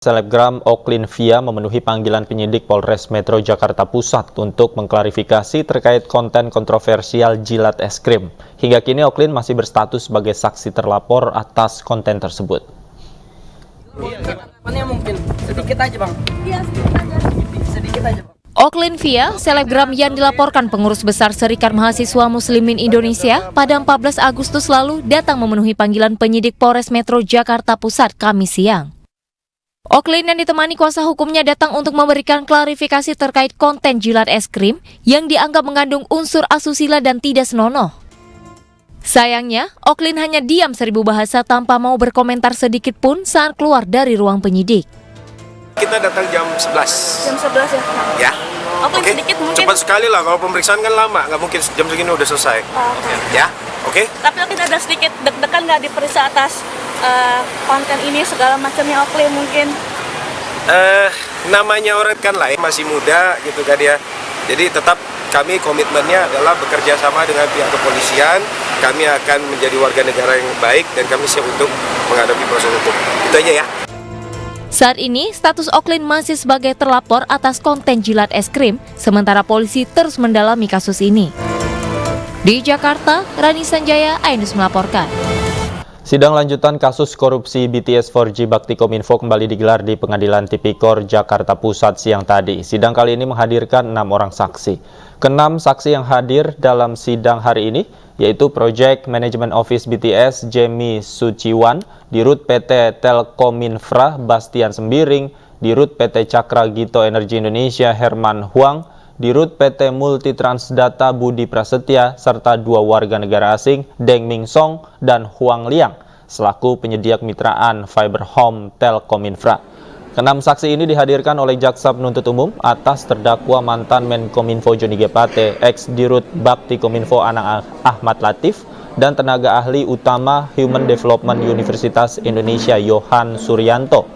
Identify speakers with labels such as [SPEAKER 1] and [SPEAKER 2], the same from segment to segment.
[SPEAKER 1] Selebgram Oklin Via memenuhi panggilan penyidik Polres Metro Jakarta Pusat untuk mengklarifikasi terkait konten kontroversial jilat es krim. Hingga kini Oklin masih berstatus sebagai saksi terlapor atas konten tersebut.
[SPEAKER 2] Mungkin sedikit aja bang. Iya sedikit aja bang.
[SPEAKER 3] Oklin Via, selebgram yang dilaporkan pengurus besar Serikat Mahasiswa Muslimin Indonesia pada 14 Agustus lalu datang memenuhi panggilan penyidik Polres Metro Jakarta Pusat Kamis siang. Oklin yang ditemani kuasa hukumnya datang untuk memberikan klarifikasi terkait konten jilat es krim yang dianggap mengandung unsur asusila dan tidak senonoh. Sayangnya, Oklin hanya diam seribu bahasa tanpa mau berkomentar sedikit pun saat keluar dari ruang penyidik.
[SPEAKER 4] Kita datang jam 11.
[SPEAKER 2] Jam 11 ya?
[SPEAKER 4] Ya.
[SPEAKER 2] Oke, sedikit mungkin.
[SPEAKER 4] Cepat sekali lah, kalau pemeriksaan kan lama, nggak mungkin jam segini udah selesai. Ya, oke?
[SPEAKER 2] Tapi ada sedikit deg-degan nggak diperiksa atas konten ini segala macamnya Oklin mungkin?
[SPEAKER 4] Namanya orang kan lah, masih muda gitu kan ya. Jadi tetap kami komitmennya adalah bekerja sama dengan pihak kepolisian. Kami akan menjadi warga negara yang baik dan kami siap untuk menghadapi proses hukum. Itu aja ya.
[SPEAKER 3] Saat ini, status Oklin masih sebagai terlapor atas konten jilat es krim, sementara polisi terus mendalami kasus ini. Di Jakarta, Rani Sanjaya, iNews melaporkan.
[SPEAKER 1] Sidang lanjutan kasus korupsi BTS 4G Bakti Kominfo kembali digelar di Pengadilan Tipikor Jakarta Pusat siang tadi. Sidang kali ini menghadirkan 6 orang saksi. Ke-6 saksi yang hadir dalam sidang hari ini yaitu Project Management Office BTS Jamie Suciwan, Dirut PT Telkominfra Bastian Sembiring, Dirut PT Cakra Gito Energi Indonesia Herman Huang, Dirut PT Multitransdata Budi Prasetya, serta 2 warga negara asing, Deng Ming Song dan Huang Liang, selaku penyedia kemitraan Fiber Home Telkominfra. Ke-6 saksi ini dihadirkan oleh Jaksa Penuntut Umum atas terdakwa mantan Menkominfo Joni G. Plate, ex-Dirut Bakti Kominfo Anang Ahmad Latif, dan tenaga ahli utama Human Development Universitas Indonesia Yohan Suryanto.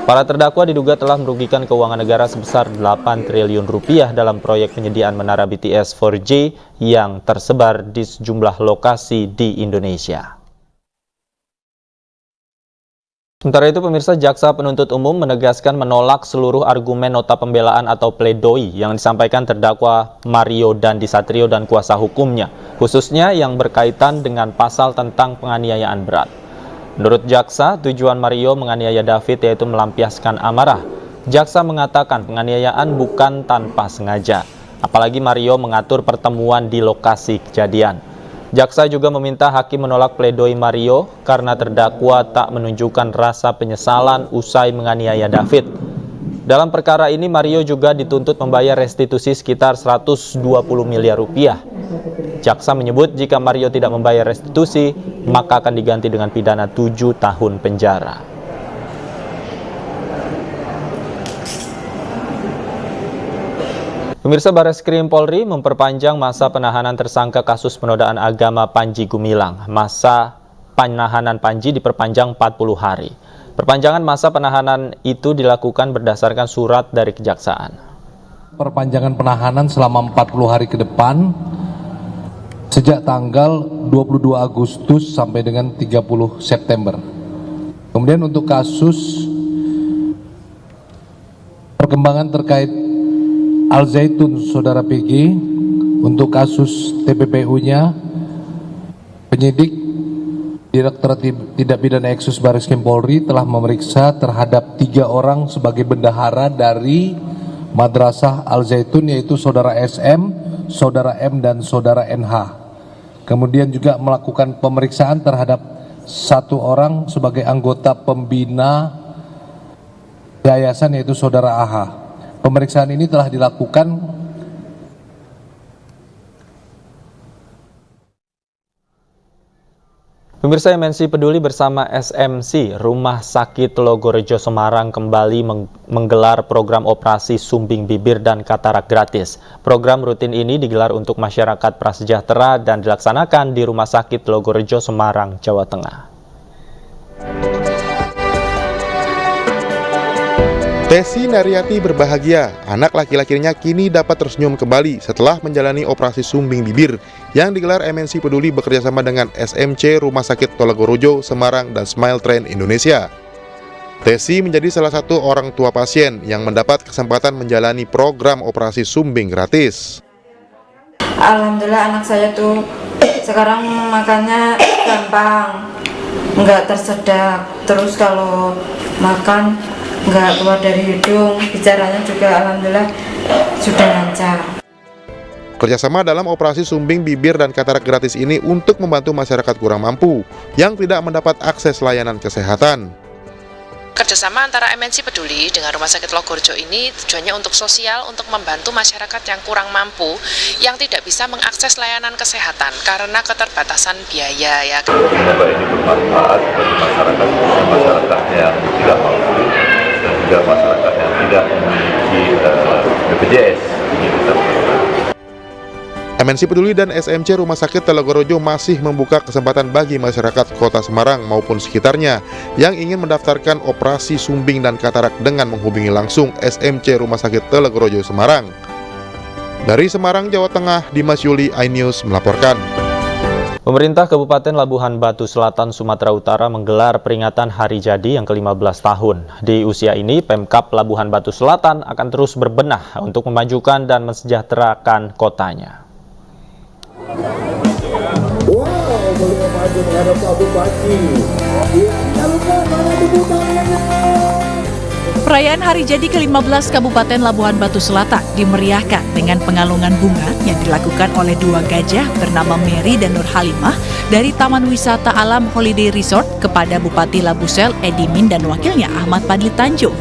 [SPEAKER 1] Para terdakwa diduga telah merugikan keuangan negara sebesar 8 triliun rupiah dalam proyek penyediaan menara BTS 4G yang tersebar di sejumlah lokasi di Indonesia. Sementara itu, pemirsa, Jaksa Penuntut Umum menegaskan menolak seluruh argumen nota pembelaan atau pledoi yang disampaikan terdakwa Mario Dandi Satrio dan kuasa hukumnya, khususnya yang berkaitan dengan pasal tentang penganiayaan berat. Menurut Jaksa, tujuan Mario menganiaya David yaitu melampiaskan amarah. Jaksa mengatakan penganiayaan bukan tanpa sengaja, apalagi Mario mengatur pertemuan di lokasi kejadian. Jaksa juga meminta hakim menolak pledoi Mario karena terdakwa tak menunjukkan rasa penyesalan usai menganiaya David. Dalam perkara ini, Mario juga dituntut membayar restitusi sekitar 120 miliar rupiah. Jaksa menyebut jika Mario tidak membayar restitusi, maka akan diganti dengan pidana 7 tahun penjara. Pemirsa, Bareskrim Polri memperpanjang masa penahanan tersangka kasus penodaan agama Panji Gumilang. Masa penahanan Panji diperpanjang 40 hari. Perpanjangan masa penahanan itu dilakukan berdasarkan surat dari Kejaksaan.
[SPEAKER 5] Perpanjangan penahanan selama 40 hari ke depan, sejak tanggal 22 Agustus sampai dengan 30 September. Kemudian untuk kasus perkembangan terkait Al Zaitun Saudara PG, untuk kasus TPPU-nya, penyidik Direktorat Tindak Pidana Eksus Bareskrim Polri telah memeriksa terhadap 3 orang sebagai bendahara dari Madrasah Al Zaitun, yaitu Saudara SM, Saudara M, dan Saudara NH. Kemudian juga melakukan pemeriksaan terhadap 1 orang sebagai anggota pembina yayasan, yaitu Saudara AH. Pemeriksaan ini telah dilakukan
[SPEAKER 1] Pemirsa, MNC Peduli bersama SMC Rumah Sakit Logorejo Semarang kembali menggelar program operasi sumbing bibir dan katarak gratis. Program rutin ini digelar untuk masyarakat prasejahtera dan dilaksanakan di Rumah Sakit Logorejo Semarang, Jawa Tengah.
[SPEAKER 6] Tesi Naryati berbahagia, anak laki-lakinya kini dapat tersenyum kembali setelah menjalani operasi sumbing bibir yang digelar MNC Peduli bekerjasama dengan SMC Rumah Sakit Logorejo Semarang dan Smile Train Indonesia. Tesi menjadi salah satu orang tua pasien yang mendapat kesempatan menjalani program operasi sumbing gratis.
[SPEAKER 7] Alhamdulillah anak saya tuh sekarang makannya gampang, nggak tersedak. Terus kalau makan nggak keluar dari hidung, bicaranya juga alhamdulillah sudah lancar.
[SPEAKER 6] Kerjasama dalam operasi sumbing bibir dan katarak gratis ini untuk membantu masyarakat kurang mampu yang tidak mendapat akses layanan kesehatan.
[SPEAKER 8] Kerjasama antara MNC Peduli dengan Rumah Sakit Logorjo ini tujuannya untuk sosial, untuk membantu masyarakat yang kurang mampu, yang tidak bisa mengakses layanan kesehatan karena keterbatasan biaya. Ya.
[SPEAKER 9] Semoga ini bermanfaat bagi masyarakat yang tidak mampu dan juga masyarakat yang tidak memiliki BPJS.
[SPEAKER 6] MNC Peduli dan SMC Rumah Sakit Telogorojo masih membuka kesempatan bagi masyarakat Kota Semarang maupun sekitarnya yang ingin mendaftarkan operasi sumbing dan katarak dengan menghubungi langsung SMC Rumah Sakit Telogorojo Semarang. Dari Semarang, Jawa Tengah, Dimas Yuli, iNews melaporkan.
[SPEAKER 1] Pemerintah Kabupaten Labuhan Batu Selatan, Sumatera Utara menggelar peringatan Hari Jadi yang ke-15 tahun. Di usia ini, Pemkab Labuhan Batu Selatan akan terus berbenah untuk memajukan dan mensejahterakan kotanya.
[SPEAKER 10] Perayaan Hari Jadi ke-15 Kabupaten Labuhan Batu Selatan dimeriahkan dengan pengalungan bunga yang dilakukan oleh dua gajah bernama Mary dan Nur Halimah dari Taman Wisata Alam Holiday Resort kepada Bupati Labusel Edimin dan wakilnya Ahmad Padli Tanjung.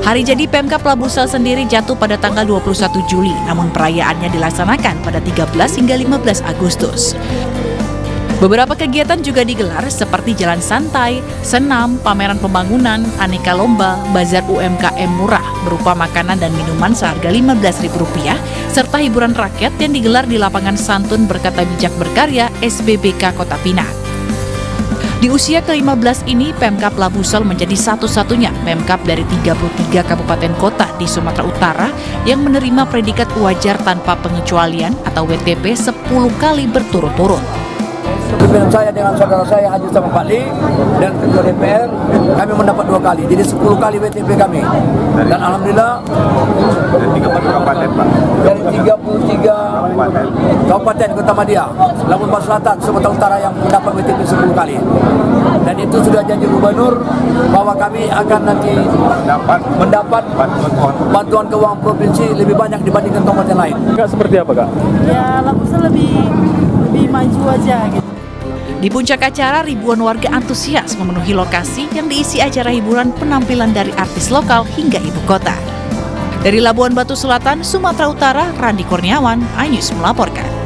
[SPEAKER 10] Hari Jadi Pemkab Labusel sendiri jatuh pada tanggal 21 Juli, namun perayaannya dilaksanakan pada 13 hingga 15 Agustus. Beberapa kegiatan juga digelar seperti jalan santai, senam, pameran pembangunan, aneka lomba, bazar UMKM murah berupa makanan dan minuman seharga Rp15.000, serta hiburan rakyat yang digelar di lapangan Santun Berkata Bijak Berkarya SBBK Kota Pinang. Di usia ke-15 ini, Pemkab Labusel menjadi satu-satunya Pemkab dari 33 kabupaten kota di Sumatera Utara yang menerima predikat wajar tanpa pengecualian atau WTP 10 kali berturut-turut.
[SPEAKER 11] Pimpinan saya dengan saudara saya Haji Mustafa Padli dan Ketua DPR, kami mendapat 2 kali, jadi 10 kali WTP kami. Dan alhamdulillah dari 34 kabupaten, Pak. Dari 33 kabupaten Kota Madia, Labuhan Batu Selatan, Sumatera Utara yang mendapat WTP 10 kali. Dan itu sudah janji Gubernur bahwa kami akan nanti mendapat bantuan keuangan provinsi lebih banyak dibandingkan kabupaten lain.
[SPEAKER 12] Kak, seperti apa, Kak?
[SPEAKER 2] Ya, Labusel lebih maju aja gitu.
[SPEAKER 10] Di puncak acara, ribuan warga antusias memenuhi lokasi yang diisi acara hiburan penampilan dari artis lokal hingga ibu kota. Dari Labuhan Batu Selatan, Sumatera Utara, Randi Kurniawan, iNews melaporkan.